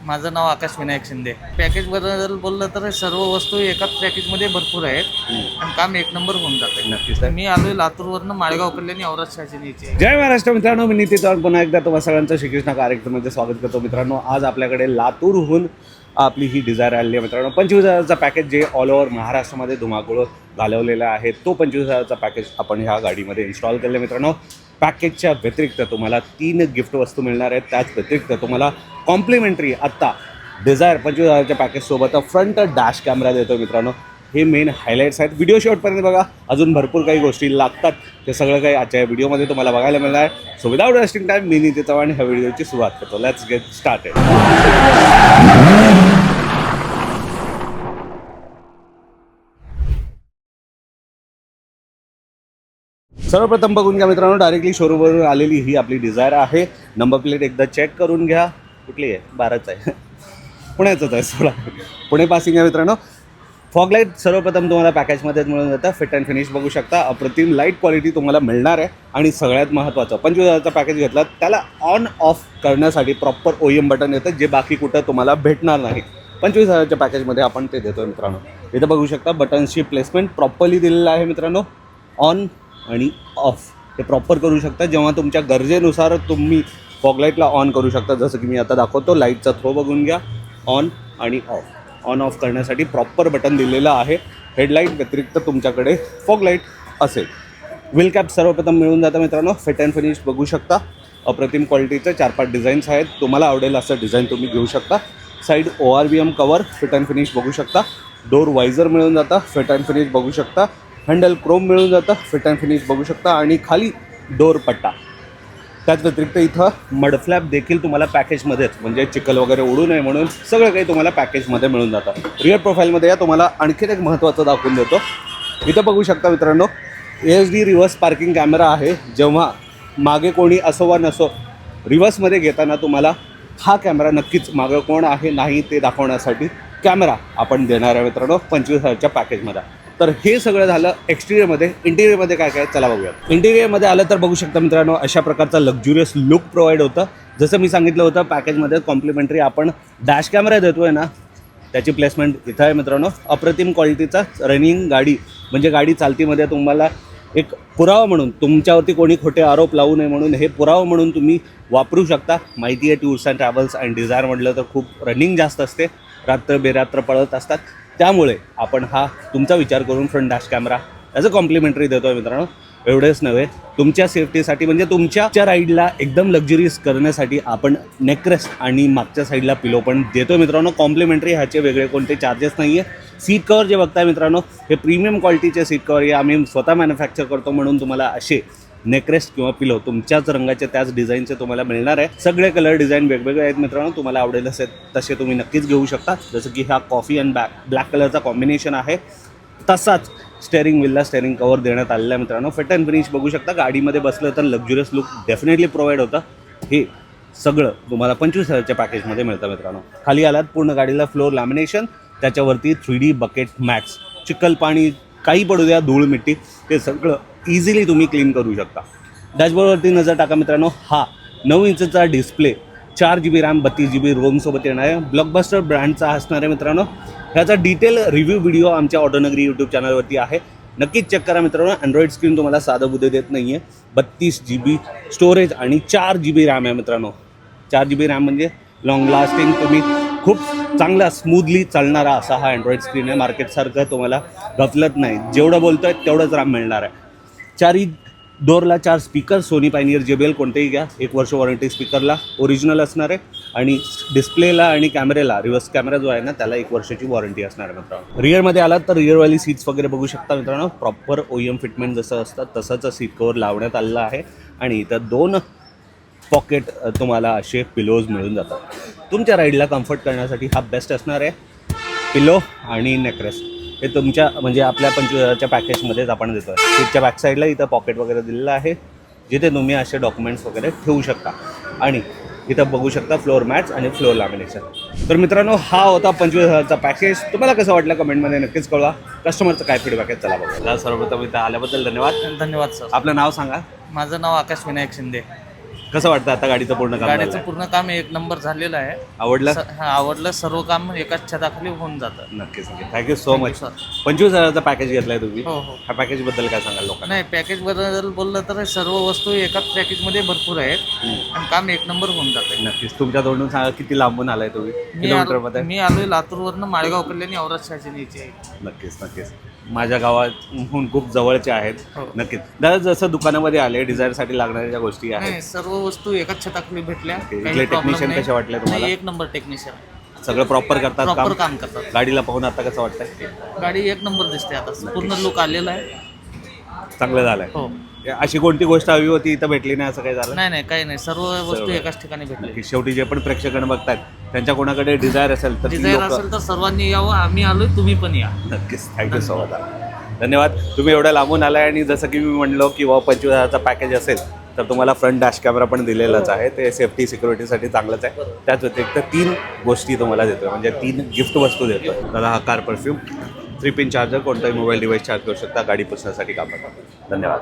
माझं नाव आकाश विनायक शिंदे. पॅकेजबद्दल बोललं तर सर्व वस्तू एकाच पॅकेजमध्ये भरपूर आहेत आणि काम एक नंबर होऊन जातं. नक्कीच. मी आलोय लातूरवरनं माळेगाव कल्याणी औरत शासनीचे. जय महाराष्ट्र मित्रांनो, मी नितीन चव्हाण पुन्हा एकदा तुम्हा सगळ्यांचं श्रीकृष्ण कार्यक्रमामध्ये स्वागत करतो. मित्रांनो, आज आपल्याकडे लातूरहून आपली ही डिझायर आलेली आहे. मित्रांनो, 25,000चा पॅकेज जे ऑल ओव्हर महाराष्ट्रामध्ये धुमाकूळ घालवलेला आहे, तो 25,000चा पॅकेज आपण ह्या गाडीमध्ये इन्स्टॉल केलं. मित्रांनो, पॅकेजच्या व्यतिरिक्त तुम्हाला 3 गिफ्ट वस्तू मिळणार आहेत. त्याच व्यतिरिक्त तुम्हाला कॉम्प्लिमेंटरी आत्ता डिझायर 25,000च्या पॅकेजसोबत फ्रंट डॅश कॅमेरा देतो. मित्रांनो, हे मेन हायलाईट्स आहेत. व्हिडिओ शेवटपर्यंत बघा, अजून भरपूर काही गोष्टी लागतात. ते सगळं काही आजच्या व्हिडिओमध्ये तुम्हाला बघायला मिळणार आहे. सो विदाउट वेस्टिंग टाईम मी नितीन चव्हाण ह्या व्हिडिओची सुरुवात करतो. Let's get started. सर्वप्रथम बघून घ्या मित्रांनो, डायरेक्टली शोरूमवरून आलेली ही आपली डिझायर आहे. नंबर प्लेट एकदा चेक करून घ्या. कुठली आहे? 12च आहे. पुण्याचंच आहे. 16 पुणे पासिंग आहे. मित्रांनो, फॉग लाईट सर्वप्रथम तुम्हाला पॅकेजमध्येच मिळून जातं. फिट अँड फिनिश बघू शकता. अप्रतिम लाईट क्वालिटी तुम्हाला मिळणार आहे. आणि सगळ्यात महत्त्वाचं, 25,000चा पॅकेज घेतला त्याला ऑन ऑफ करण्यासाठी प्रॉपर OEM बटन येतं, जे बाकी कुठं तुम्हाला भेटणार नाही. 25,000च्या पॅकेजमध्ये आपण ते देतो. मित्रांनो, इथं बघू शकता बटन्सची प्लेसमेंट प्रॉपरली दिलेलं आहे. मित्रांनो, ऑन आणि ऑफ हे प्रॉपर करू शकता. जेव्हा तुमच्या गरजेनुसार तुम्ही फॉगलाईटला ऑन करू शकता. जसं की मी आता दाखवतो, लाईटचा थ्रो बघून घ्या. ऑन आणि ऑफ, ऑन ऑफ करण्यासाठी प्रॉपर बटन दिलेलं आहे. हेडलाईट व्यतिरिक्त तुमच्याकडे फॉगलाईट असेल. व्हील कॅप सर्वप्रथम मिळून जातं. मित्रांनो, फिट अँड फिनिश बघू शकता. अप्रतिम क्वालिटीचे 4-5 डिझाईन्स आहेत. तुम्हाला आवडेल असं डिझाईन तुम्ही घेऊ शकता. Side ORVM cover, fit and finish बघू शकता. डोर वायझर मिळून जातं, फिट अँड फिनिश बघू शकता. हँडल क्रोम मिळून जातं, फिट अँड फिनिश बघू शकता. आणि खाली डोर पट्टा. त्याच व्यतिरिक्त इथं मडफ्लॅप देखील तुम्हाला पॅकेजमध्येच, म्हणजे चिखल वगैरे उडू नये म्हणून सगळं काही तुम्हाला पॅकेजमध्ये मिळून जातं. रिअर प्रोफाईलमध्ये या तुम्हाला आणखीन एक महत्त्वाचं दाखवून देतो. इथं बघू शकता मित्रांनो, AHD रिव्हर्स पार्किंग कॅमेरा आहे. जेव्हा मागे कोणी असो वा नसो, रिव्हर्समध्ये घेताना तुम्हाला हा कॅमेरा नक्कीच मागं कोण आहे नाही ते दाखवण्यासाठी कॅमेरा आपण देणार आहे. मित्रांनो, 25,000च्या पॅकेजमध्ये. तर हे सगळं झालं एक्सटिरियरमध्ये. इंटिरियरमध्ये काय काय चला बघूया. इंटिरियरमध्ये आलं तर बघू शकता मित्रांनो, अशा प्रकारचा लक्झुरियस लुक प्रोव्हाइड होतं. जसं मी सांगितलं होतं, पॅकेजमध्ये कॉम्प्लिमेंटरी आपण डॅश कॅमेरा देतो आहे ना, त्याची प्लेसमेंट इथं आहे. मित्रांनो, अप्रतिम क्वालिटीचा रनिंग गाडी, म्हणजे गाडी चालतीमध्ये तुम्हाला एक पुरावा म्हणून, तुमच्यावरती कोणी खोटे आरोप लावू नये म्हणून हे पुरावा म्हणून तुम्ही वापरू शकता. माहिती आहे, टूर्स अँड ट्रॅव्हल्स आणि डिझायर म्हटलं तर खूप रनिंग जास्त असते, रात्र बेरात्र पळत असतात. त्यामुळे आपण हा तुमचा विचार करून front dash camera as a complimentary देतो आहे. मित्रांनो, एवढेच नव्हे, तुमच्या सेफ्टीसाठी म्हणजे तुमच्या राईडला एकदम लक्झरियस करण्यासाठी आपण नेकरेस्ट आणि मागच्या साईडला पिलो पण देतो आहे. मित्रांनो, कॉम्प्लिमेंटरी ह्याचे वेगळे कोणते चार्जेस नाही आहे. सीट कवर जे बघताय मित्रांनो, हे प्रीमियम क्वालिटीचे सीट कवर हे आम्ही स्वतः मॅन्युफॅक्चर करतो, म्हणून तुम्हाला असे नेकरेस्ट किंवा पिलो तुमच्याच रंगाचे, त्याच डिझाईनचे तुम्हाला मिळणार आहे. सगळे कलर डिझाईन वेगवेगळे आहेत. मित्रांनो, तुम्हाला आवडेल असेल तसे तुम्ही नक्कीच घेऊ शकता. जसं की हा कॉफी अँड ब्लॅक कलरचा कॉम्बिनेशन आहे. तसाच स्टेअरिंग व्हीलला स्टेअरिंग कवर देण्यात आलेलं आहे. मित्रांनो, फिट अँड फिनिश बघू शकता. गाडीमध्ये बसलं तर लक्झुरियस लुक डेफिनेटली प्रोव्हाइड होतं. हे सगळं तुम्हाला 25,000च्या पॅकेजमध्ये मिळतं. मित्रांनो, खाली आलात, पूर्ण गाडीला फ्लोर लॅमिनेशन, त्याच्यावरती 3D बकेट मॅट्स. चिखल पाणी काही पडू द्या, धूळ मिट्टी, ते सगळं इझिली तुम्ही क्लीन करू शकता. डॅशबोर्डवरती नजर टाका. मित्रांनो, हा 9 इंचचा डिस्प्ले, 4 GB रॅम, 32 GB रोमसोबत येणार आहे. ब्लॉकबस्टर ब्रँडचा असणार आहे. मित्रांनो, ह्याचा डिटेल रिव्ह्यू व्हिडिओ आमच्या ऑटोनगरी यूट्यूब चॅनलवरती आहे, नक्कीच चेक करा. मित्रांनो, अँड्रॉइड स्क्रीन तुम्हाला साधं बुद्धी देत नाही आहे. 32 GB स्टोरेज आणि 4 GB रॅम आहे. मित्रांनो, 4 GB रॅम म्हणजे लॉंग लास्टिंग, तुम्ही खूप चांगला स्मूथली चालणारा असा हा अँड्रॉइड स्क्रीन आहे. मार्केटसारखं तुम्हाला गफलत नाही, जेवढं बोलतोय तेवढंच रॅम मिळणार आहे. 4 डोरला 4 स्पीकर, सोनी पायनियर JBL कोणतेही घ्या, 1 वर्ष वॉरंटी स्पीकरला ओरिजिनल असणार आहे. आणि डिस्प्लेला आणि कॅमेऱ्याला, रिव्हर्स कॅमेरा जो आहे ना, त्याला 1 वर्षाची वॉरंटी असणार आहे. मित्रांनो, रिअरमध्ये आलात तर रिअरवाली सीट्स वगैरे बघू शकता. मित्रांनो, प्रॉपर OEM फिटमेंट जसं असतं तसंच सीट कवर लावण्यात आलेलं आहे. आणि इथं 2 पॉकेट तुम्हाला असे पिलोज मिळून जातात. तुमच्या राईडला कम्फर्ट करण्यासाठी हा बेस्ट असणार आहे. पिलो आणि नेकरेस्ट हे तुमच्या, म्हणजे आपल्या 25,000च्या पॅकेजमध्येच आपण देतो आहे. सीटच्या बॅकसाईडला इथं पॉकेट वगैरे दिलेलं आहे, जिथे तुम्ही असे डॉक्युमेंट्स वगैरे ठेवू शकता. आणि इथं बघू शकता फ्लोअर मॅट्स आणि फ्लोअर लॅमिनेशन. तर मित्रांनो, हा होता 25,000चा पॅकेज. तुम्हाला कसं वाटलं कमेंटमध्ये नक्कीच कळवा. कस्टमरचं काय फीडबॅक आहे चला बघा. सर्वप्रथम इथं आल्याबद्दल धन्यवाद. धन्यवाद सर. आपलं नाव सांगा. माझं नाव आकाश विनायक शिंदे. कसं वाटतं आता गाडीचं पूर्ण काम गाडीचं झालंय? पूर्ण काम एक नंबर झालेलं आहे. आवडलं? आवडलं. सर्व काम एकाच छताखाली होऊन जातं. नक्कीच नक्की. Thank you so Thank you, much. sir. 25,000चा पॅकेज घेतलाय तुम्ही. हो हो. ह्या पॅकेज बद्दल काय सांगाल लोकांना? नाही, पॅकेज बद्दल बोललं तर सर्व वस्तू एकाच पॅकेजमध्ये भरपूर आहेत आणि काम एक नंबर होऊन जातं. नक्कीच. तुमच्या तोंडून सांगा किती लांबून आलाय तुम्ही किलोमीटरमध्ये? मी आलोय लातूरवरनं माळेगाव कल्याणी औरत शाळेची आहे. नक्कीच नक्कीच. माझ्या गावातून खूप जवळचे आहेत. हो. नक्कीच. दादा जसं दुकानामध्ये आले डिझायरसाठी लागणाऱ्या ज्या गोष्टी आहेत, नाही, सर्व वस्तू एकाच छताखाली भेटल्या. इथले काही problem टेक्निशियन नाही. कसे वाटले तुम्हाला? नाही, एक नंबर टेक्निशियन. सगळं प्रॉपर करतात प्रॉपर काम? काम करतात. गाडीला पाहून आता कसं वाटतंय? गाडी एक नंबर दिसते आता. पूर्ण लुक आलेला आहे. चांगलं झालंय. हो. अशी कोणती गोष्ट हवी होती इथं भेटली नाही असं काही झालं? नाही, काही नाही. सर्व वस्तू एकाच ठिकाणी भेटली. की शेवटी जे पण प्रेक्षकांना बघतात त्यांच्या कोणाकडे डिझायर असेल तर ती डिझायर लोकं- असेल तर सर्वांनी यावं. आम्ही आलोय, तुम्ही पण या. नक्कीच. Thank you so much. धन्यवाद. तुम्ही एवढ्या लांबून आलाय आणि जसं की मी म्हणलो की 25,000चा पॅकेज असेल तर तुम्हाला फ्रंट डॅश कॅमेरा पण दिलेलाच आहे. ते सेफ्टी सिक्युरिटीसाठी चांगलंच आहे. त्याच व्यतिरिक्त 3 गोष्टी तुम्हाला देतो, म्हणजे 3 गिफ्ट वस्तू देतो. दादा हा कार परफ्यूम, 3 पिन चार्जर, कोणताही मोबाईल डिव्हाइस चार्ज करू शकता, गाडी पुसण्यासाठी काम करतात. धन्यवाद.